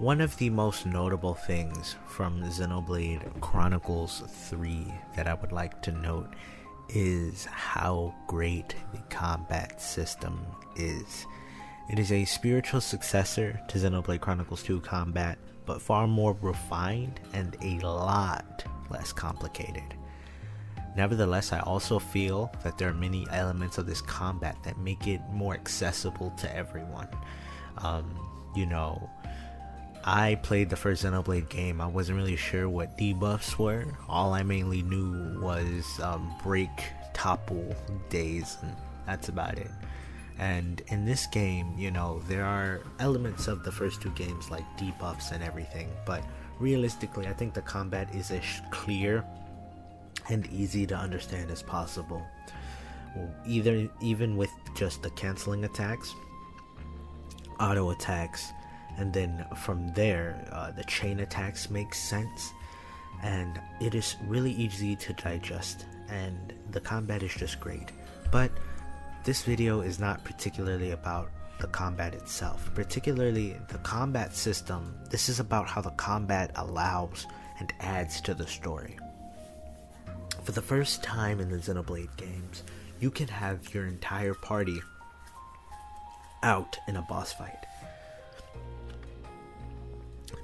One of the most notable things from Xenoblade Chronicles 3 that I would like to note is how great the combat system is. It is a spiritual successor to Xenoblade Chronicles 2 combat, but far more refined and a lot less complicated. Nevertheless, I also feel that there are many elements of this combat that make it more accessible to everyone. I played the first Xenoblade game. I wasn't really sure what debuffs were. All I mainly knew was break, topple, daze, and that's about it. And in this game, there are elements of the first two games like debuffs and everything, but realistically, I think the combat is as clear and easy to understand as possible. Even with just the canceling attacks, auto attacks, and then from there the chain attacks make sense, and it is really easy to digest, and the combat is just great. But this video is not particularly about the combat itself, particularly the combat system. This is about how the combat allows and adds to the story. For the first time in the Xenoblade games, you can have your entire party out in a boss fight.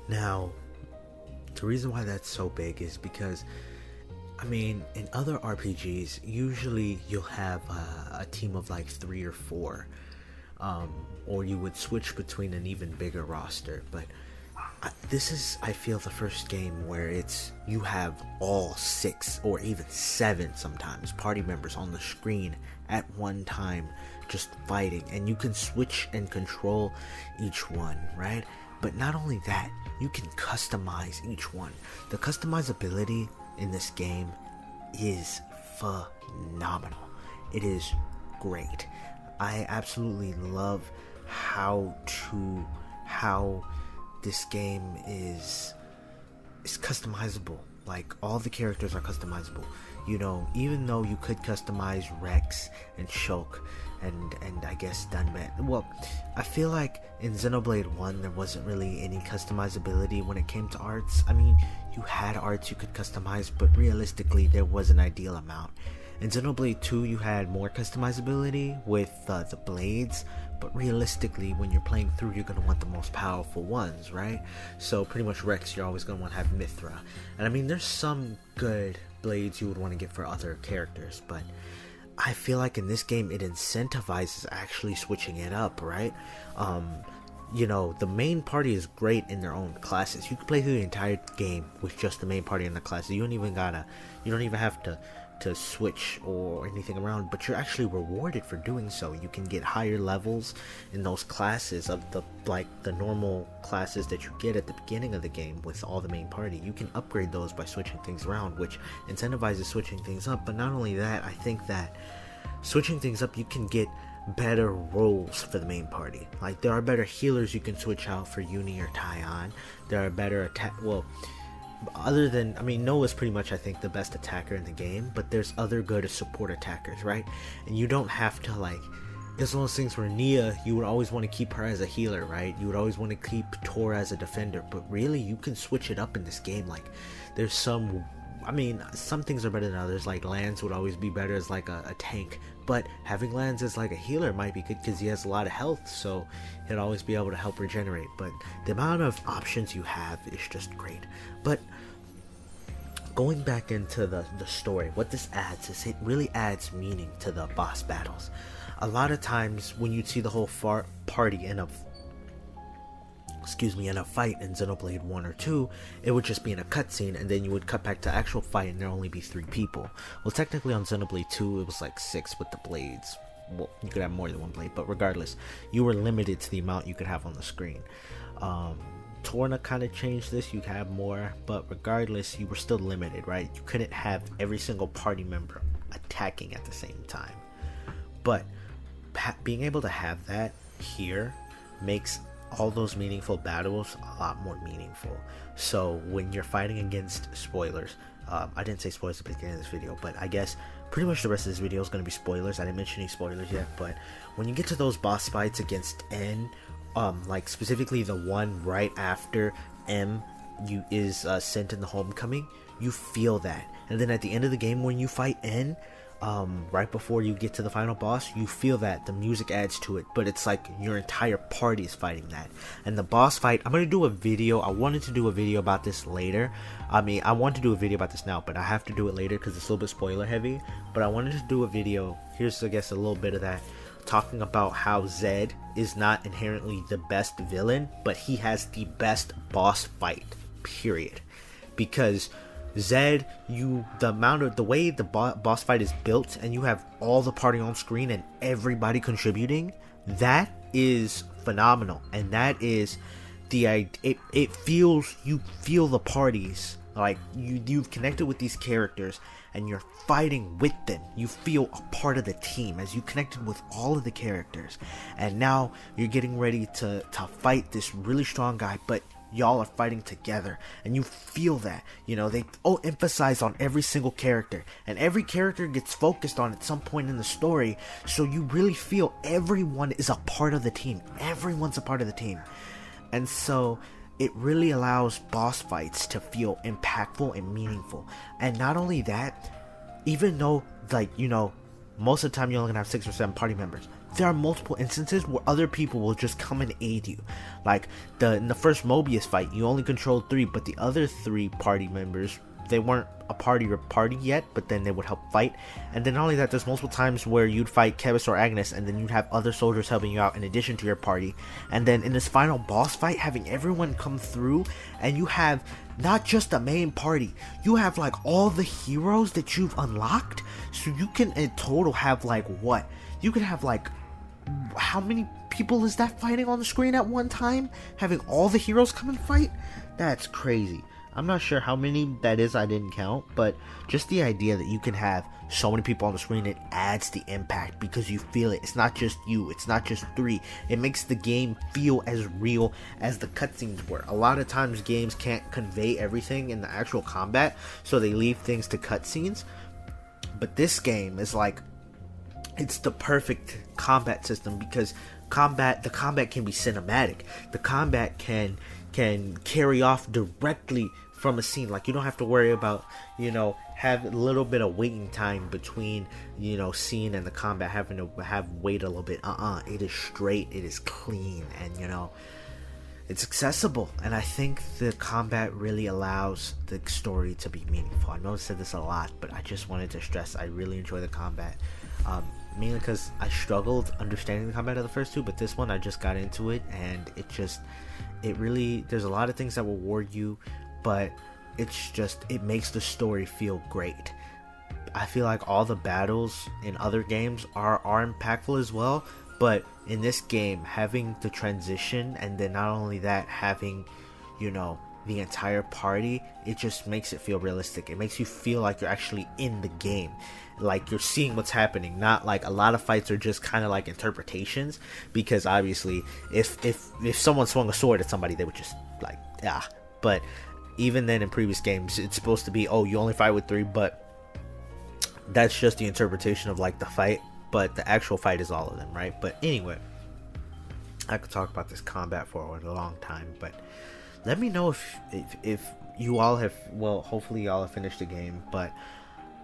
Now, the reason why that's so big is because, in other RPGs, usually you'll have a team of like 3 or 4, or you would switch between an even bigger roster, but this is, I feel, the first game where you have all 6 or even 7 sometimes party members on the screen at one time just fighting, and you can switch and control each one, right? But not only that, you can customize each one. The customizability in this game is phenomenal. It is great. I absolutely love how this game is customizable. Like, all the characters are customizable. Even though you could customize Rex and Shulk and I guess Dunmet. Well, I feel like in Xenoblade 1 there wasn't really any customizability when it came to arts. You had arts you could customize, but realistically there was an ideal amount. In Xenoblade 2 you had more customizability with the blades, but realistically when you're playing through you're going to want the most powerful ones, right? So pretty much Rex, you're always going to want to have Mithra. And there's some good blades you would want to get for other characters, but I feel like in this game it incentivizes actually switching it up, right? The main party is great in their own classes. You can play through the entire game with just the main party and the classes. You don't even have to switch or anything around, but you're actually rewarded for doing so. You can get higher levels in those classes of the normal classes that you get at the beginning of the game with all the main party. You can upgrade those by switching things around, which incentivizes switching things up. But not only that, I think that switching things up, you can get better roles for the main party. Like, there are better healers you can switch out for Uni or Taion. There are better other than, Noah's pretty much, I think, the best attacker in the game, but there's other good support attackers, right? And you don't have to, it's one of those things where Nia, you would always want to keep her as a healer, right? You would always want to keep Tor as a defender, but really, you can switch it up in this game. There's some things are better than others. Like, Lance would always be better as a tank, but having Lance as a healer might be good because he has a lot of health, so he'll always be able to help regenerate. But the amount of options you have is just great. But going back into the story, what this adds is it really adds meaning to the boss battles. A lot of times when you see the whole party in a fight in Xenoblade 1 or 2, it would just be in a cutscene, and then you would cut back to actual fight and there only be 3 people. Well, technically on Xenoblade 2 it was 6 with the blades. Well, you could have more than one blade, but regardless, you were limited to the amount you could have on the screen. Torna kind of changed this. You could have more, but regardless, you were still limited, right? You couldn't have every single party member attacking at the same time. But being able to have that here makes all those meaningful battles a lot more meaningful. So when you're fighting against spoilers, I didn't say spoilers at the beginning of this video, but I guess pretty much the rest of this video is going to be spoilers. I didn't mention any spoilers yet, but when you get to those boss fights against N like specifically the one right after M is sent in the homecoming, you feel that. And then at the end of the game when you fight N, right before you get to the final boss, you feel that the music adds to it, but it's like your entire party is fighting that. And the boss fight, I'm gonna do a video. I wanted to do a video about this later. I mean, I want to do a video about this now, but I have to do it later because it's a little bit spoiler heavy. But I wanted to do a video. Here's, I guess, a little bit of that, talking about how Zed is not inherently the best villain, but he has the best boss fight, period. Because Zed, the way the boss fight is built, and you have all the party on screen and everybody contributing, that is phenomenal. And that is it feels, you feel the parties, like you've connected with these characters and you're fighting with them. You feel a part of the team as you connected with all of the characters, and now you're getting ready to fight this really strong guy, but y'all are fighting together, and you feel that, you know, they emphasize on every single character, and every character gets focused on at some point in the story, so you really feel everyone is a part of the team. Everyone's a part of the team. And so it really allows boss fights to feel impactful and meaningful. And not only that, even though, like, you know, most of the time you're only gonna have 6 or 7 party members, there are multiple instances where other people will just come and aid you. Like in the first Mobius fight, you only controlled 3, but the other 3 party members, they weren't a party yet, but then they would help fight. And then not only that, there's multiple times where you'd fight Kevus or Agnes, and then you'd have other soldiers helping you out in addition to your party. And then in this final boss fight, having everyone come through, and you have not just the main party, you have like all the heroes that you've unlocked. So you can in total have like what? You can have like, how many people is that fighting on the screen at one time? Having all the heroes come and fight? That's crazy. I'm not sure how many that is, I didn't count, but just the idea that you can have so many people on the screen, it adds the impact because you feel it. It's not just you, it's not just 3. It makes the game feel as real as the cutscenes were. A lot of times games can't convey everything in the actual combat, so they leave things to cutscenes. But this game is like, it's the perfect combat system because the combat can be cinematic. The combat can carry off directly from a scene. Like, you don't have to worry about, you know, have a little bit of waiting time between, you know, scene and the combat, having to wait a little bit. It is straight, it is clean, and, you know, it's accessible. And I think the combat really allows the story to be meaningful. I know I said this a lot, but I just wanted to stress I really enjoy the combat. Mainly because I struggled understanding the combat of the first 2, but this one I just got into it, and it really, there's a lot of things that will reward you, but it makes the story feel great. I feel like all the battles in other games are impactful as well, but in this game, having the transition, and then not only that, having, you know, the entire party, it just makes it feel realistic. It makes you feel like you're actually in the game, like you're seeing what's happening. Not like a lot of fights are just kind of like interpretations, because obviously if someone swung a sword at somebody, they would just like, yeah. But even then, in previous games, it's supposed to be, oh, you only fight with 3, but that's just the interpretation of like the fight, but the actual fight is all of them, right? But anyway, I could talk about this combat for a long time, but let me know if you all have, well, hopefully y'all have finished the game. But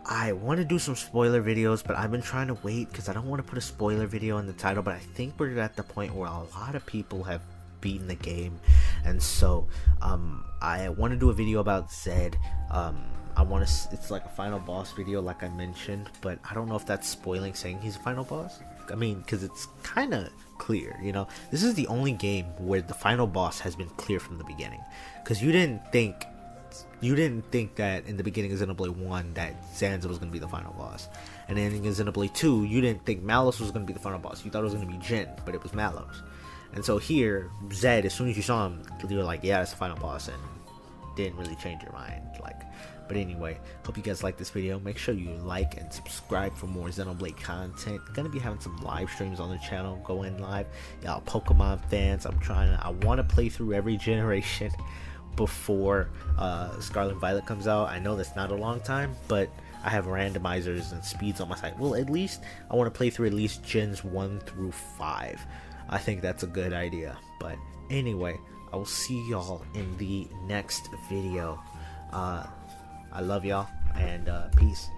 I want to do some spoiler videos, but I've been trying to wait because I don't want to put a spoiler video in the title. But I think we're at the point where a lot of people have beaten the game, and so I want to do a video about Zed. It's like a final boss video, like I mentioned, but I don't know if that's spoiling saying he's a final boss. I mean, because it's kind of clear, you know. This is the only game where the final boss has been clear from the beginning, because you didn't think that in the beginning of Xenoblade 1 that Zanza was going to be the final boss, and then in Xenoblade 2 you didn't think Malus was going to be the final boss. You thought it was going to be Jin, but it was Malus. And so here, Zed, as soon as you saw him, you were like, yeah, it's the final boss, and didn't really change your mind. But anyway, hope you guys like this video. Make sure you like and subscribe for more Xenoblade content. Gonna be having some live streams on the channel, going live. Y'all Pokemon fans, I want to play through every generation before Scarlet Violet comes out. I know that's not a long time, but I have randomizers and speeds on my side. Well, at least I want to play through at least gens 1 through 5. I think that's a good idea. But anyway, I will see y'all in the next video. I love y'all, and peace.